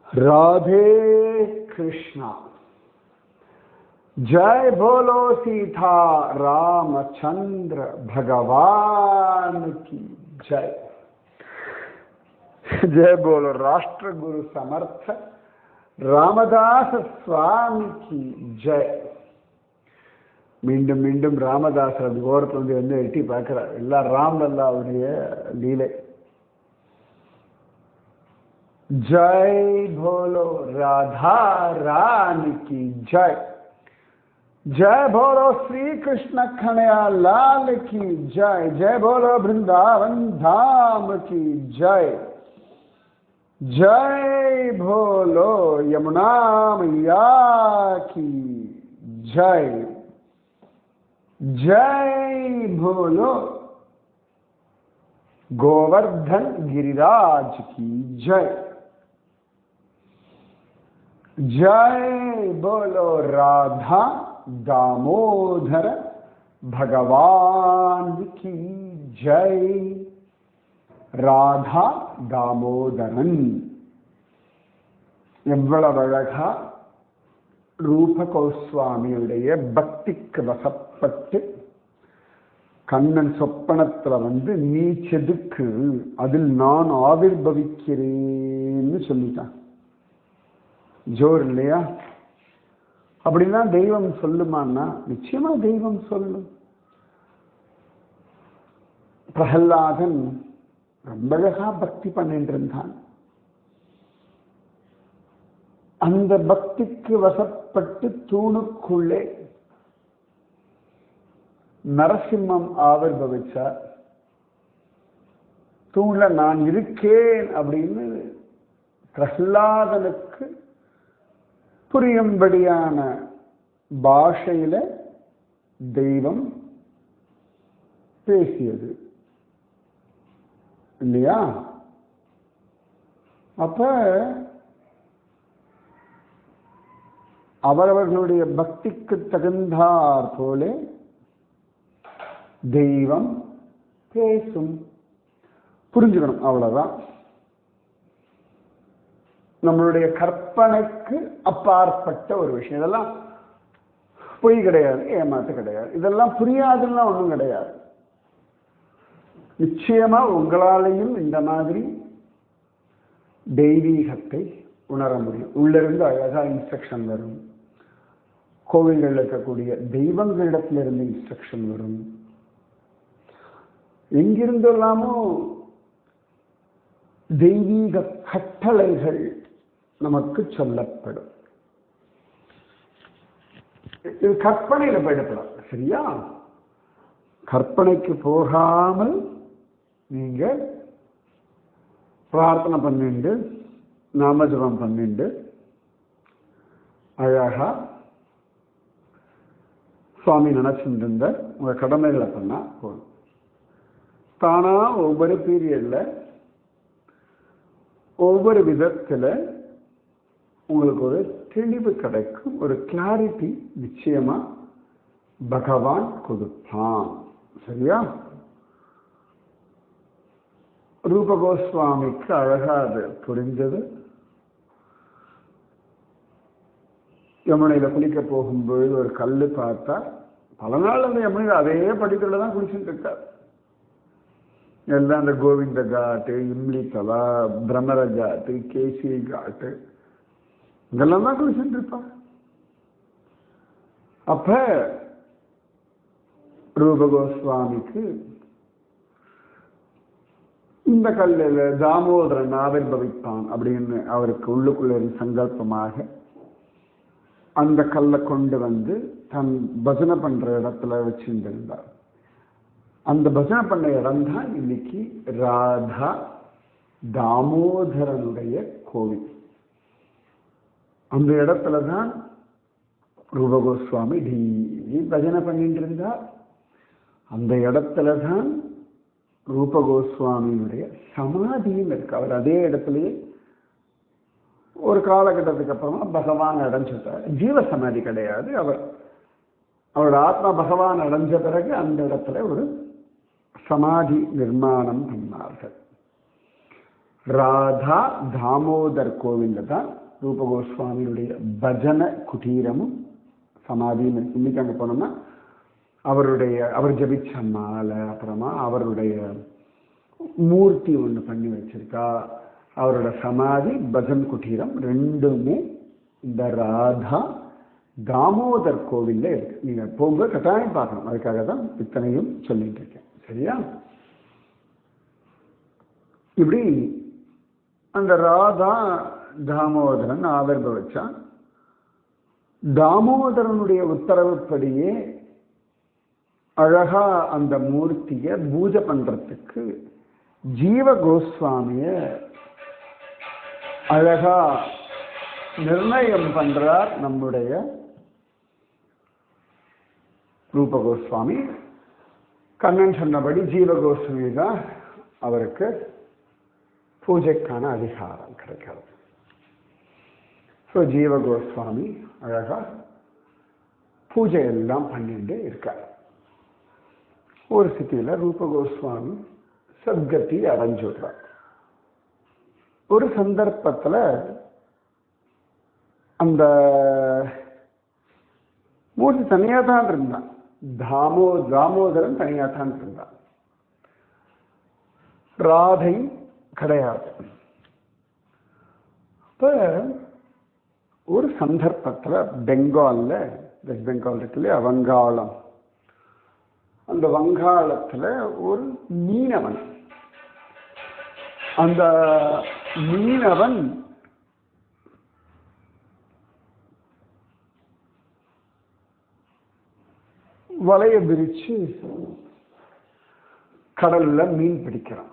राधे कृष्णा। जय बोलो सीता रामचंद्र भगवान की जय। जय बोलो राष्ट्र गुरु समर्थ रामदास स्वामी की जय। மீண்டும் மீண்டும் ராமதாசர் அது ஓரத்துல வந்து எட்டி பார்க்கிறார். எல்லாம் ராமலல்லாவுடைய லீலை. जय बोलो राधा रानी की जय। जय बोलो श्री कृष्ण कन्हैया लाल की जय। जय बोलो वृंदावन धाम की जय। जय बोलो यमुना मैया की जय। जय बोलो गोवर्धन गिरिराज की जय। जय बोलो राधा दामोदर भगवान की जय। राधा दामोदरन எவ்வளவு அழகா ரூப கோஸ்வாமியுடைய பக்திக்கு வசப்பட்டு கண்ணன் சொப்பனத்துல வந்து நீ செதுக்கு, அதில் நான் ஆவிர்பவிக்கிறேன்னு சொல்லிட்டான். ஜோர் இல்லையா? அப்படின்னா தெய்வம் சொல்லுமான்னா நிச்சயமா தெய்வம் சொல்லும். பிரகலாதன் ரொம்ப அழகா பக்தி பண்ணிட்டு இருந்தான். அந்த பக்திக்கு வசப்பட்டு தூணுக்குள்ளே நரசிம்மம் ஆவிர்பவிச்சார். தூண்ல நான் இருக்கேன் அப்படின்னு பிரகலாதனுக்கு புரியும்படியான பாஷையில தெய்வம் பேசியது இல்லையா? அப்ப அவரவர்களுடைய பக்திக்கு தகுந்தாற் போல தெய்வம் பேசும். புரிஞ்சுக்கணும், அவ்வளவுதான். நம்மளுடைய கற்பனைக்கு அப்பாற்பட்ட ஒரு விஷயம். இதெல்லாம் பொய் கிடையாது, ஏமாத்து கிடையாது, இதெல்லாம் புரியாதுன்னா ஒன்றும் கிடையாது. நிச்சயமா உங்களாலையும் இந்த மாதிரி தெய்வீகத்தை உணர முடியும். உள்ளிருந்து அழகா இன்ஸ்ட்ரக்ஷன் வரும். கோவில்கள் இருக்கக்கூடிய தெய்வங்களிடத்திலிருந்து இன்ஸ்ட்ரக்ஷன் வரும். எங்கிருந்தெல்லாமோ தெய்வீக கட்டளைகள் நமக்கு சொல்லப்படும். இது கற்பனையில போயிடப்படாது, சரியா? கற்பனைக்கு போகாமல் நீங்க பிரார்த்தனை பண்ணிண்டு நாமஜபம் பண்ணிண்டு அழகா சுவாமி நினைச்சுட்டு இருந்த உங்க கடமைகளை பண்ணா போதும். தானா ஒவ்வொரு பீரியட்ல ஒவ்வொரு விதத்துல உங்களுக்கு ஒரு தெளிவு கிடைக்கும், ஒரு கிளாரிட்டி நிச்சயமா பகவான் கொடுப்பான், சரியா? ரூப கோஸ்வாமிக்கு அழகா அது புரிஞ்சது. யமுனையில குளிக்க போகும்பொழுது ஒரு கல்லு பார்த்தா, பல நாள் அந்த யமுனையில அதே படிக்கல தான் குளிச்சுட்டு இருக்கார். எல்லாம் அந்த கோவிந்த காட்டு, இம்லி தலா, பிரம்மர காட்டு, கேசி காட்டு, இதெல்லாம் தான் குளிச்சுட்டு இருப்பார். அப்ப ரூப கோஸ்வாமிக்கு இந்த கல்லில் தாமோதரன் ஆவிர்பவிப்பான் அப்படின்னு அவருக்கு உள்ளுக்குள்ள சங்கல்பமாக அந்த கல்லை கொண்டு வந்து தன் பஜனை பண்ற இடத்துல வச்சிருந்தார். அந்த பஜனை பண்ண இடம் தான் இன்னைக்கு ராதா தாமோதரனுடைய கோவில். அந்த இடத்துல தான் ரூப கோஸ்வாமி டெய்லி பஜனை பண்ணிட்டு இருந்தார். அந்த இடத்துல தான் ரூப கோஸ்வாமியுடைய சமாதியும் இருக்கு. அவர் அதே இடத்துலயே ஒரு காலகட்டத்துக்கு அப்புறமா பகவான் அடைஞ்சிட்டார். ஜீவ சமாதி கிடையாது, அவரோட ஆத்மா பகவான் அடைஞ்ச பிறகு அந்த இடத்துல ஒரு சமாதி நிர்மாணம் பண்ணார்கள். ராதா தாமோதர் கோவிலில் தான் ரூப கோஸ்வாமியுடைய பஜன குடீரமும் சமாதியும் இருக்கு. இன்னைக்கு அங்கே போனோம்னா அவர் ஜபிச்ச மாலை, அப்புறமா அவருடைய மூர்த்தி ஒன்று பண்ணி வச்சிருக்கா, அவரோட சமாதி, பஜன் குடீரம் ரெண்டுமே இந்த ராதா தாமோதர் கோவில்ல இருக்கு. நீங்க போங்க, கட்டாயம் பார்க்கணும். அதுக்காக தான் இத்தனையும் சொல்லிட்டு இருக்கேன். சரியா? இப்படி அந்த ராதா தாமோதரன் ஆவிர்வவிச்சான். தாமோதரனுடைய உத்தரவுப்படியே அழகா அந்த மூர்த்தியை பூஜை பண்றதுக்கு ஜீவ கோஸ்வாமிய அழகா நிர்ணயம் பண்றார் நம்முடைய ரூப கோஸ்வாமி. கண்ணன் சொன்னபடி ஜீவ கோஸ்வாமி தான் அவருக்கு பூஜைக்கான அதிகாரம் கிடைக்கிறது. ஸோ ஜீவ கோஸ்வாமி அழகா பூஜை எல்லாம் பண்ணிட்டு இருக்கார். ஒரு ஸ்திதியில ரூப கோஸ்வாமி சத்கதி அடைஞ்சுடுறார். ஒரு சந்தர்ப்பத்தில் அந்த மூர்த்தி தனியா தான் இருந்தான். தாமோதரன் தனியா தான் இருந்தான். ராதை கிடையாது. அப்ப ஒரு சந்தர்ப்பத்தில் பெங்கால்ல, வெஸ்ட் பெங்கால் இருக்குல்லையா, வங்காளம், அந்த வங்காளத்துல ஒரு மீனவன், அந்த மீனவன் வலைய விரிச்சு கடல்ல மீன் பிடிக்கிறான்.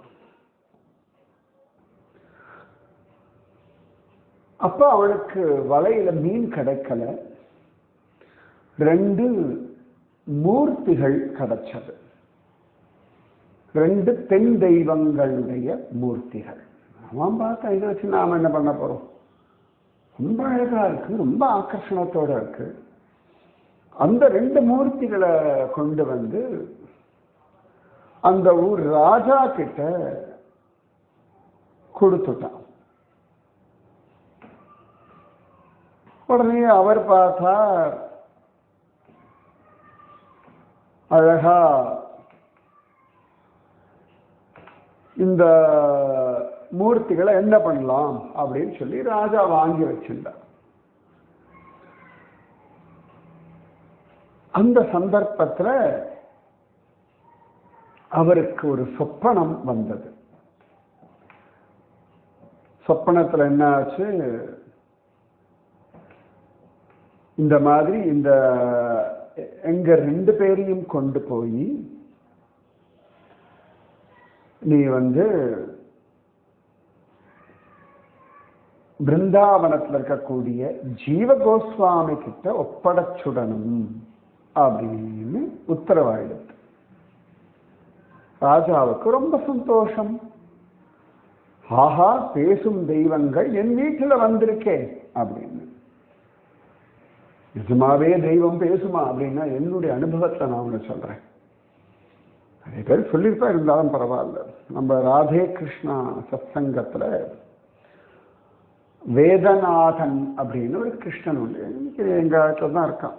அப்ப அவனுக்கு வலையில மீன் கிடைக்கல. 2 மூர்த்திகள் கிடைச்சது. 2 பெண் தெய்வங்களுடைய மூர்த்திகள். அவன் பார்த்தா இதை வச்சு நாம என்ன பண்ண போறோம்? ரொம்ப அழகா இருக்கு, ரொம்ப ஆகர்ஷணத்தோட இருக்கு. அந்த 2 மூர்த்திகளை கொண்டு வந்து அந்த ஊர் ராஜா கிட்ட கொடுத்துட்டான். உடனே அவர் பார்த்தா அழகா இந்த மூர்த்திகளை என்ன பண்ணலாம் அப்படின்னு சொல்லி ராஜா வாங்கி வச்சிருந்தார். அந்த சந்தர்ப்பத்தில் அவருக்கு ஒரு சொப்பனம் வந்தது. சொப்பனத்தில் என்ன ஆச்சு? இந்த மாதிரி இந்த எங்க 2 பேரையும் கொண்டு போய் நீ வந்து பிருந்தாவனத்தில் இருக்கக்கூடிய ஜீவ கோஸ்வாமி கிட்ட ஒப்படைச்சுடணும் அப்படின்னு உத்தரவாயிடுது. ராஜாவுக்கு ரொம்ப சந்தோஷம். ஆஹா, பேசும் தெய்வங்கள் என் வீட்டில் வந்திருக்கேன் அப்படின்னு. நிஜமாவே தெய்வம் பேசுமா அப்படின்னா என்னுடைய அனுபவத்தை நான் ஒன்று சொல்றேன். நிறைய பேர் சொல்லியிருப்பா, இருந்தாலும் பரவாயில்ல. நம்ம ராதே கிருஷ்ணா சத்சங்கத்துல வேதநாதன் அப்படின்னு ஒரு கிருஷ்ணன் உண்டு. எங்க இடத்துல தான் இருக்கான்,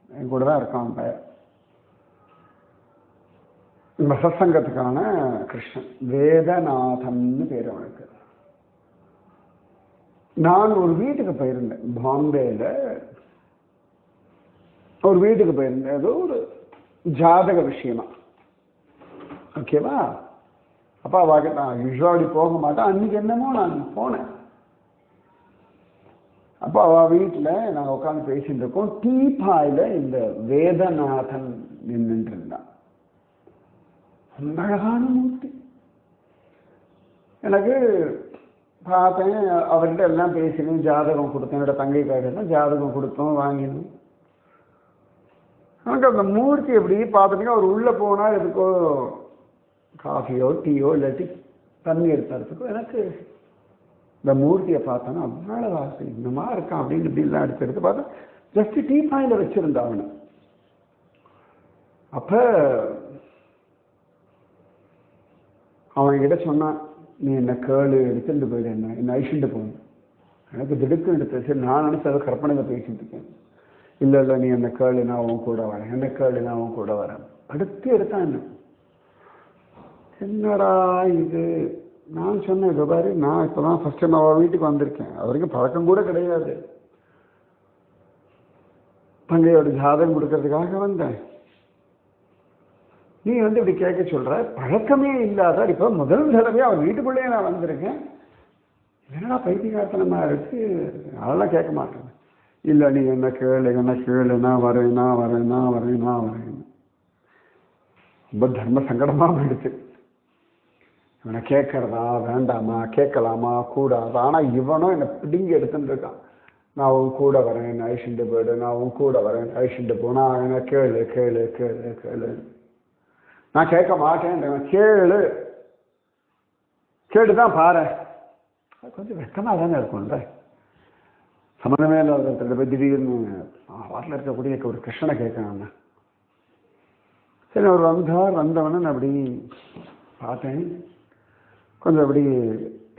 என் கூட தான் இருக்கான். நம்ம சத்சங்கத்துக்கான கிருஷ்ணன் வேதநாதன் பேர் அவனுக்கு. நான் ஒரு வீட்டுக்கு போயிருந்தேன், பாம்பேல ஒரு வீட்டுக்கு போயிருந்தேன். ஏதோ ஒரு ஜாதக விஷயமா, ஓகேவா? அப்பா வாங்க, நான் யூஸ்வலி போக மாட்டேன். அன்னைக்கு என்னமோ நான் போனேன். அப்போ அவ வீட்டில் நாங்கள் உட்காந்து பேசிட்டு இருக்கோம். டீபாயில் இந்த வேதநாதன் நின்றுட்டு இருந்தான். ரொம்ப அழகான மூர்த்தி. எனக்கு பார்த்தேன், அவர்கிட்ட எல்லாம் பேசினேன், ஜாதகம் கொடுத்தேன். என்னோட தங்கை காய்ச்சல் ஜாதகம் கொடுத்தோம், வாங்கினோம். எனக்கு அந்த மூர்த்தி எப்படி பார்த்துட்டீங்கன்னா, அவர் உள்ளே போனால் எதுக்கோ காஃபியோ டீயோ இல்லாட்டி தண்ணி எடுத்துறதுக்கோ, எனக்கு இந்த மூர்த்தியை பார்த்தோன்னா அவ்வளோ ஆசை. இன்னமா இருக்கான் அப்படின்னு இப்படிலாம் எடுத்து பார்த்தா ஜஸ்ட் டீபாயில் வச்சிருந்தான் அவனை. அப்போ அவன்கிட்ட சொன்னான், நீ என்ன கேளு எடுத்துட்டு போயிடு, என்ன அழிச்சுட்டு போகணும். எனக்கு திடுக்கு எடுத்து சரி நான் நினைச்ச அதை கற்பனையில் பேசிட்டு இருக்கேன். இல்லை இல்லை நீ என்ன கேளு நான் உன் கூட வரேன், என்ன கேளு நான் உன் கூட வரேன். அடுத்து எடுத்தான் என்ன, என்னடா இது. நான் சொன்னேன் இதோ பாரு, நான் இப்போதான் ஃபர்ஸ்ட் டைம் அவள் வீட்டுக்கு வந்திருக்கேன், அது வரைக்கும் பழக்கம் கூட கிடையாது. தங்கையோட ஜாதகம் கொடுக்கறதுக்காக வந்தேன். நீ இப்படி கேட்க சொல்ற, பழக்கமே இல்லாத இப்போ முதல் தடவையா அவர் வீட்டுக்குள்ளேயே நான் வந்திருக்கேன், என்னடா பைத்தியகாரத்தனமா இருக்கு, அதெல்லாம் கேட்க மாட்டேன். இல்லை நீ என்ன கேளு என்ன கேளு, நான் வரேன் நான் வரேன் நான் வரேன் நான் வரேன். ரொம்ப தர்ம சங்கடமா போயிடுச்சு. இவனை கேட்கறதா வேண்டாமா, கேட்கலாமா கூடாது. ஆனா இவனும் என்னை பிடிங்கி எடுத்துட்டு இருக்கான். நான் உன் கூட வரேன் அழிச்சுட்டு போயிடு, நான் உன் கூட வரேன் அழிச்சுட்டு போனா என்ன கேளு கேளு கேளு கேளு. நான் கேட்க மாட்டேன், கேளு கேட்டுதான் பாரு. கொஞ்சம் வெக்கமா தானே இருக்கும்ல, சம்மந்தமே இல்லாத போய் திடீர்னு வாட்டில் இருக்கக்கூடிய ஒரு கிருஷ்ணனை கேட்கணும். சரி அவர் வந்தவன நான் அப்படி பார்த்தேன். கொஞ்சம் அப்படி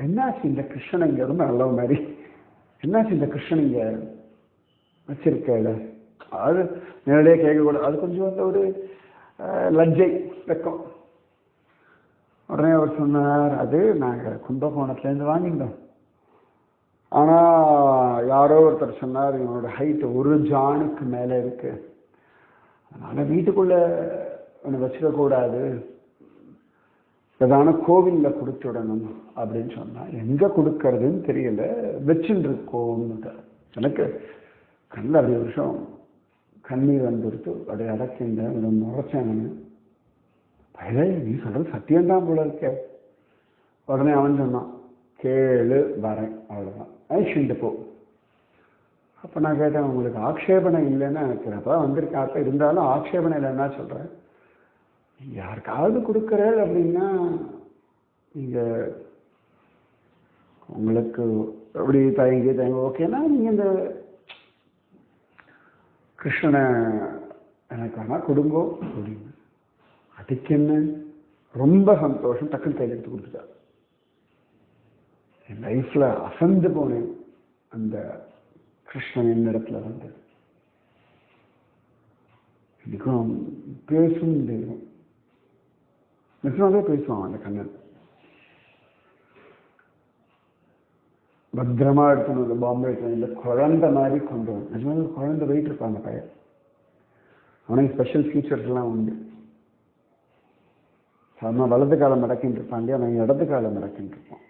என்னாச்சு இந்த கிருஷ்ணன் இங்கே ரொம்ப நல்ல மாதிரி, என்னாச்சு இந்த கிருஷ்ணன் இங்கே வச்சிருக்கல, அது நேரடியாக கேட்கக்கூடாது. அது கொஞ்சம் ஒரு லஜ்ஜை வெக்கம். உடனே அவர் சொன்னார், அது நாங்கள் கும்பகோணத்துலேருந்து வாங்கிட்டோம். ஆனால் யாரோ ஒருத்தர் சொன்னார் இவனோட ஹைட் 1 ஜானுக்கு மேலே இருக்கு, அதனால் வீட்டுக்குள்ளே ஒன்று வச்சுக்கக்கூடாது, ஏதான கோவிலில் கொடுத்துடணும் அப்படின்னு சொன்னால். எங்கே கொடுக்கறதுன்னு தெரியல, வச்சுட்டு இருக்கோம்னு. எனக்கு கண்ணில் அப்படி ஒரு வருஷம் கண்ணீர் வந்துடுத்து. அப்படியே அடக்கின்றேன், முறைச்சேன். பயிலே நீ சொல்கிறது சத்தியம்தான் போல இருக்க. உடனே அவன் சொன்னான், கேளு வரேன், அவ்வளோதான், ஐஷிண்டு போ. அப்போ நான் கேட்டேன், உங்களுக்கு ஆக்ஷேபனை இல்லைன்னு நினைக்கிறேன், அப்போ வந்திருக்கேன், அப்போ இருந்தாலும் ஆக்ஷேபனை இல்லைன்னா சொல்கிறேன். யாருக்காவது கொடுக்குறேன் அப்படின்னா நீங்கள் உங்களுக்கு அப்படி தயங்கி ஓகேனா நீங்கள் இந்த கிருஷ்ணனை எனக்கு வேணால் கொடுங்கோ அப்படின்னு. அதுக்கு என்ன, ரொம்ப சந்தோஷம், டக்குன்னு கையில் எடுத்து கொடுத்துட்டார். என் லைஃப்பில் அசந்து போனேன் அந்த கிருஷ்ணன் என்னிடத்துல வந்து. இன்னைக்கும் பேசும் தெய்வம், நிஜமாவே பேசுவான் அந்த கண்ணன். பத்திரமா எடுத்துன்னு வந்து பாம்பே ட்ரெயின்ல குழந்தை மாதிரி கொண்டு வந்து, நிஜமாவே குழந்தை வெயிட் இருப்பான் அந்த பையன். அவனுக்கு ஸ்பெஷல் ஃபீச்சர்ஸ் எல்லாம் உண்டு. அவன் வலது காலம் மடக்கின்னு இருப்பான், அவன் இடது காலம் மடக்கின்னு இருப்பான்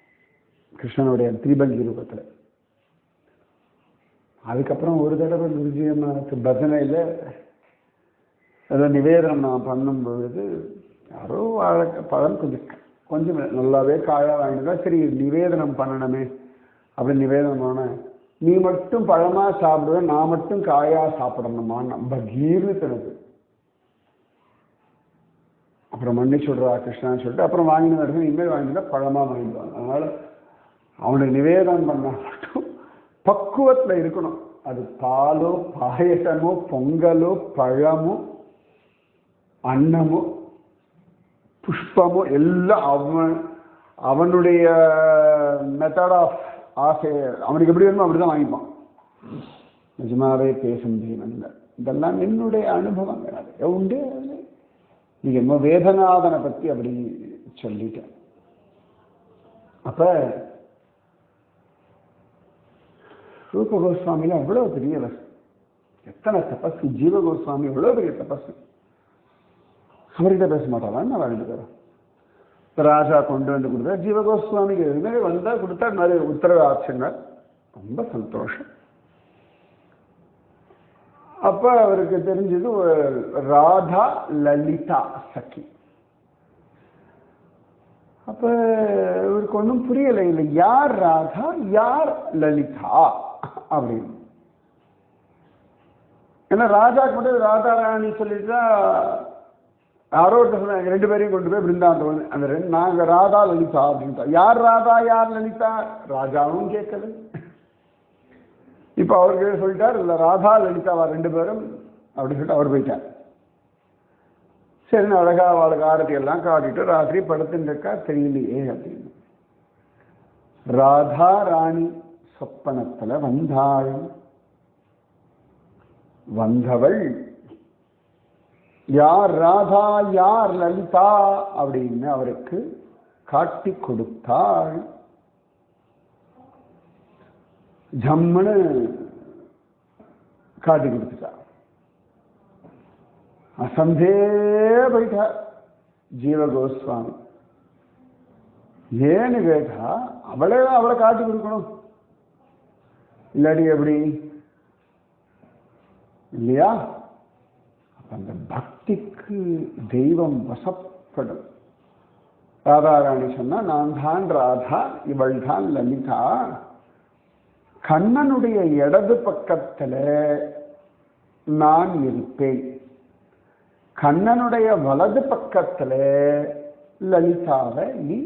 கிருஷ்ணனுடைய திரிபங்கி ரூபத்தில். அதுக்கப்புறம் ஒரு தடவை குருஜி அம்மாவுக்கு பஜனையில் ஏதோ நிவேதனம் நான் பண்ணும்பொழுது யாரோ பழம் கொஞ்சம் நல்லாவே காயாக வாங்கினதா, சரி நிவேதனம் பண்ணணுமே அப்படின்னு நிவேதனம் பண்ண, நீ மட்டும் பழமா சாப்பிடுவேன் நான் மட்டும் காயா சாப்பிடணுமா, நம்ம கீர்னு தனது. அப்புறம் மன்னிச்சு விடுறா கிருஷ்ணான்னு சொல்லிட்டு அப்புறம் வாங்கினது இருக்கும், இனிமேல் வாங்கினா பழமா வாங்கிடுவாங்க. அதனால அவனுக்கு நிவேதனம் பண்ண மட்டும் பக்குவத்தில் இருக்கணும். அது பாலோ பாயசமோ பொங்கலோ பழமோ அன்னமோ புஷ்பமோ எல்லாம் அவனுடைய மெத்தட் ஆஃப் ஆசை, அவனுக்கு எப்படி வேணுமோ அப்படிதான் வாங்கிப்பான். நிஜமாவே பேசும் தெய்வம். இதெல்லாம் என்னுடைய அனுபவங்கள். அது உண்டு. நீங்க என்ன வேதநாதனை பத்தி அப்படி சொல்லிட்டேன். அப்ப ரூப கோஸ்வாமியில அவ்வளவு பெரியவர், எத்தனை தபஸ், ஜீவ கோஸ்வாமி எவ்வளவு பெரிய தபஸ். அவர்கிட்ட பேச மாட்டாளா நான் வாழ்ந்து தரோம். ராஜா கொண்டு வந்து கொடுத்தா ஜீவ கோஸ்வாமிக்கு எதுவுமே வந்தா கொடுத்தா நிறைய உத்தரவு ஆச்சுங்கள், ரொம்ப சந்தோஷம். அப்ப அவருக்கு தெரிஞ்சது ராதா லலிதா சகி. அப்ப இவருக்கு ஒன்றும் புரியலை, இல்லை யார் ராதா யார் லலிதா அப்படின்னு. ஏன்னா ராஜாக்கு மட்டும் ராதா ராணி சொல்லிட்டா யாரோ சொன்னாங்க, 2 பேரையும் கொண்டு போய் பிருந்தாவன் அந்த நாங்க ராதா லலிதா அப்படின்ட்டா. யார் ராதா யார் லலிதா ராஜாவும் கேட்கல. இப்ப அவருக்கு சொல்லிட்டார், இல்ல ராதா லலிதாவா 2 பேரும் அப்படின்னு சொல்லிட்டு அவர் போயிட்டார். சரின்னு அழகா அவளுக்கு ஆரத்தி எல்லாம் காட்டிட்டு ராத்திரி படுத்துட்டு இருக்கா, தெரியலையே அப்படின்னு. ராதா ராணி சொப்பனத்துல வந்தாள். வந்தவள் யார் ராதா யார் லலிதா அப்படின்னு அவருக்கு காட்டி கொடுத்தாள். ஜம்முன்னு காட்டி கொடுத்துட்டார். அசந்தே போயிட்டார் ஜீவ கோஸ்வாமி. ஏன்னு கேட்டா அவளை காட்டி கொடுக்கணும், இல்லாடி எப்படி இல்லையா? அந்த பக்திக்கு தெய்வம் வசப்படும். ராதாராணி சொன்னா நான் தான் ராதா, இவள் தான் லலிதா. கண்ணனுடைய இடது பக்கத்துல நான் இருப்பேன், கண்ணனுடைய வலது பக்கத்துல லலிதாவை நீ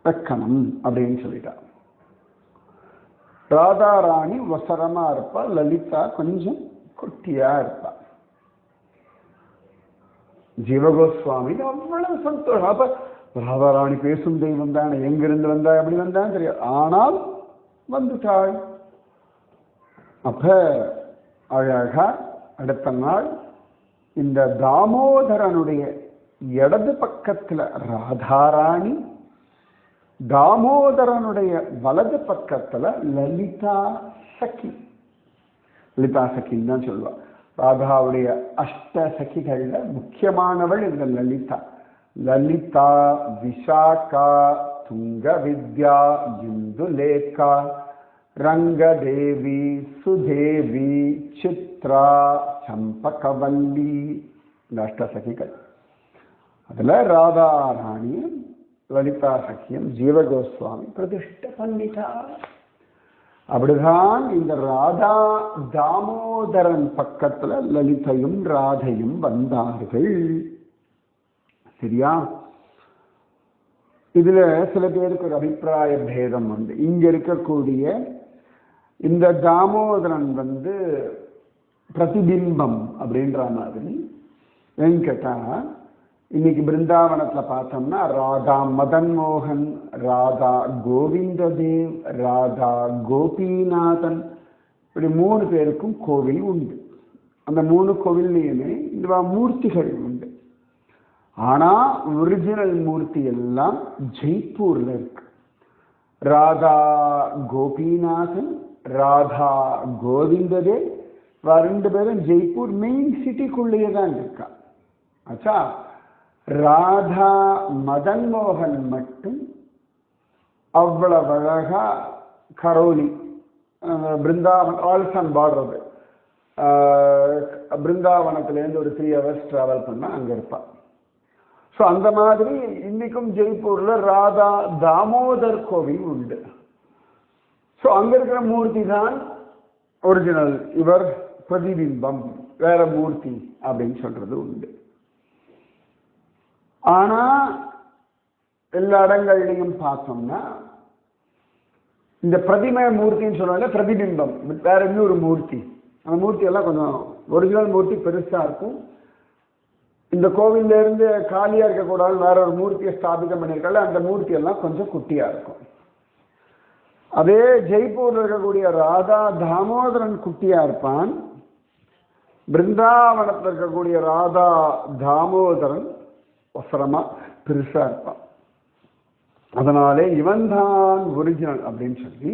வைக்கணும் அப்படின்னு சொல்லிட்டா. ராதாராணி வசரமா இருப்பா, லலிதா கொஞ்சம் குட்டியா இருப்பா. ஜீவகோஸ்வாமி அவ்வளவு சந்தோஷம். அப்ப ராதாராணி பேசும் தெய்வம் தானே, எங்கிருந்து வந்தா எப்படி வந்தான்னு தெரியாது, ஆனால் வந்துட்டாள். அப்ப அழகா அடுத்த நாள் இந்த தாமோதரனுடைய இடது பக்கத்துல ராதாராணி, தாமோதரனுடைய வலது பக்கத்துல லலிதா சகி. லலிதா சகின்னு தான் சொல்லுவா. ராதாவுடைய அஷ்ட சகிகள்ல முக்கியமானவள் இந்த லலிதா. லலிதா, விஷாகா, துங்க வித்யா, இந்துலேகா, ரங்கதேவி, சுதேவி, சித்ரா, சம்பகவல்லி, இந்த அஷ்ட சகிகள். அதுல ராதாராணியும் லலிதா சக்கியம் ஜீவகோஸ்வாமி பிரதிஷ்ட பண்ணிட்டா. அப்படிதான் இந்த ராதா தாமோதரன் பக்கத்துல லலிதையும் ராதையும் வந்தார்கள். சரியா? இதுல சில பேருக்கு ஒரு அபிப்பிராய பேதம் உண்டு. இங்க இருக்கக்கூடிய இந்த தாமோதரன் பிரதிபிம்பம் அப்படின்ற மாதிரி. ஏன்னு கேட்டா இன்னைக்கு பிருந்தாவனத்துல பார்த்தோம்னா ராதா மதன் மோகன், ராதா கோவிந்த தேவ், ராதா கோபிநாதன், இப்படி 3 பேருக்கும் கோவில் உண்டு. அந்த 3 கோவில்லையுமே இந்த மூர்த்திகள் உண்டு. ஆனா ஒரிஜினல் மூர்த்தி எல்லாம் ஜெய்ப்பூர்ல இருக்கு. ராதா கோபிநாதன், ராதா கோவிந்த தேவ் 2 பேரும் ஜெய்ப்பூர் மெயின் சிட்டிக்குள்ளேயே தான் இருக்கா. ஆச்சா? ராதா மதன் மோகன் மட்டும் அவ்வளவு அழகா கரோலி பிருந்தாவன் ஆல்சன் பாடுறது, பிருந்தாவனத்திலேருந்து ஒரு 3 hours டிராவல் பண்ணா அங்க இருப்பா. ஸோ அந்த மாதிரி இன்னைக்கும் ஜெய்ப்பூர்ல ராதா தாமோதர் கோவில் உண்டு. ஸோ அங்க இருக்கிற மூர்த்தி தான் ஒரிஜினல், இவர் பிரதிபிம்பம், வேற மூர்த்தி அப்படின்னு சொல்றது உண்டு. ஆனா எல்லா இடங்கள்லையும் பார்த்தோம்னா இந்த பிரதிம மூர்த்தின்னு சொல்லுவாங்க, பிரதிபிம்பம் வேற இன்னொரு மூர்த்தி. அந்த மூர்த்தி எல்லாம் கொஞ்சம் ஒரிஜினல் மூர்த்தி பெருசா இருக்கும். இந்த கோவில்ல இருந்து காலியா இருக்கக்கூடாது, வேற ஒரு மூர்த்தியை ஸ்தாபிதம் பண்ணியிருக்காங்க, அந்த மூர்த்தி எல்லாம் கொஞ்சம் குட்டியா இருக்கும். அதே ஜெய்ப்பூர்ல இருக்கக்கூடிய ராதா தாமோதரன் குட்டியா இருப்பான். பிருந்தாவனத்தில் இருக்கக்கூடிய ராதா தாமோதரன் அவசரமா பெருசா இருப்பான். அதனாலே இவன் தான் ஒரிஜினல் அப்படின்னு சொல்லி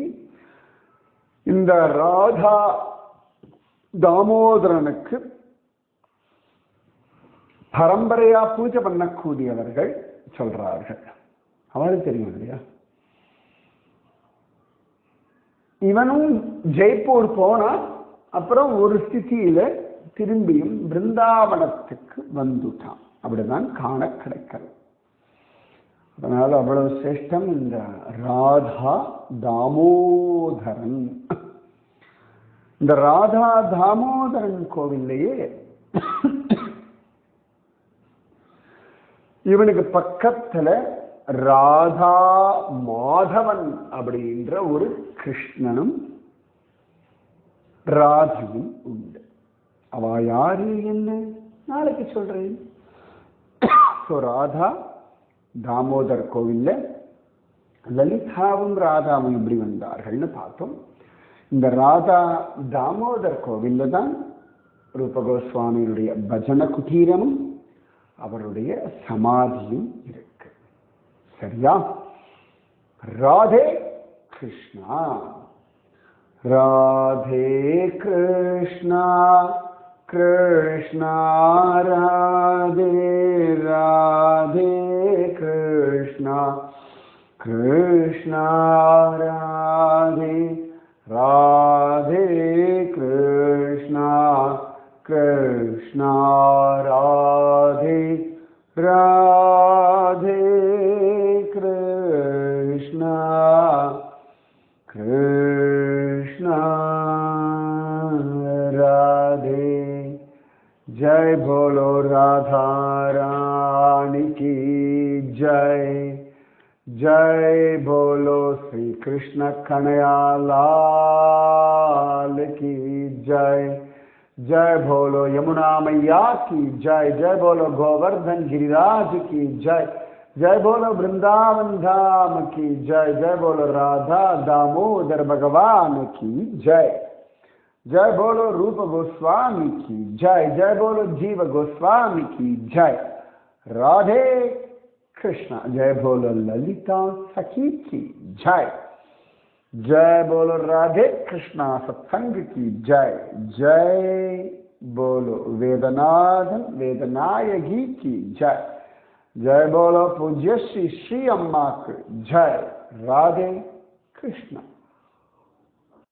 இந்த ராதா தாமோதரனுக்கு பரம்பரையா பூஜை பண்ணக்கூடியவர்கள் சொல்றார்கள். அவருக்கு தெரியும் இல்லையா? இவனும் ஜெய்ப்பூர் போனா அப்புறம் ஒரு ஸ்திதியில திரும்பியும் பிருந்தாவனத்துக்கு வந்துட்டான். அப்படிதான் காண கிடைக்கிறது. அதனால அவ்வளவு சிரேஷ்டம் இந்த ராதா தாமோதரன். இந்த ராதா தாமோதரன் கோவில்லையே இவனுக்கு பக்கத்துல ராதா மாதவன் அப்படின்ற ஒரு கிருஷ்ணனும் ராதையும் உண்டு. அவ யாரு என்ன நாளைக்கு சொல்றேன். ராதா தாமோதர் கோவில்ல லலிதாவும் ராதாவும் இப்படி வந்தார்கள்னு பார்த்தோம். இந்த ராதா தாமோதர் கோவில்ல தான் ரூப கோஸ்வாமியுடைய பஜன குட்டீரமும் அவருடைய சமாதியும் இருக்கு. சரியா? ராதே கிருஷ்ணா, ராதே கிருஷ்ணா, கிருஷ்ணா ராதே, ராதே கிருஷ்ணா, கிருஷ்ணா ராதே, ராதே கிருஷ்ணா, கிருஷ்ணா ராதே, ராதே கிருஷ்ணா, கிருஷ்ணா ராதே. जय बोलो राधा रानी की जय, जय बोलो श्री कृष्ण कन्हैया लाल की जय, जय बोलो यमुना मैया की जय, जय बोलो गोवर्धन गिरिराज की जय, जय बोलो वृंदावन धाम की जय, जय बोलो राधा दामोदर भगवान की जय, जय बोलो रूप गोस्वामी की जय, जय बोलो जीव गोस्वामी की जय. राधे कृष्णा. जय बोलो ललिता सखी की जय, जय बोलो राधे कृष्णा सत्संग की जय, जय बोलो वेदनाथन वेदनायकी की जय, जय बोलो पूज्य श्री श्री अम्मा की जय. राधे कृष्णा.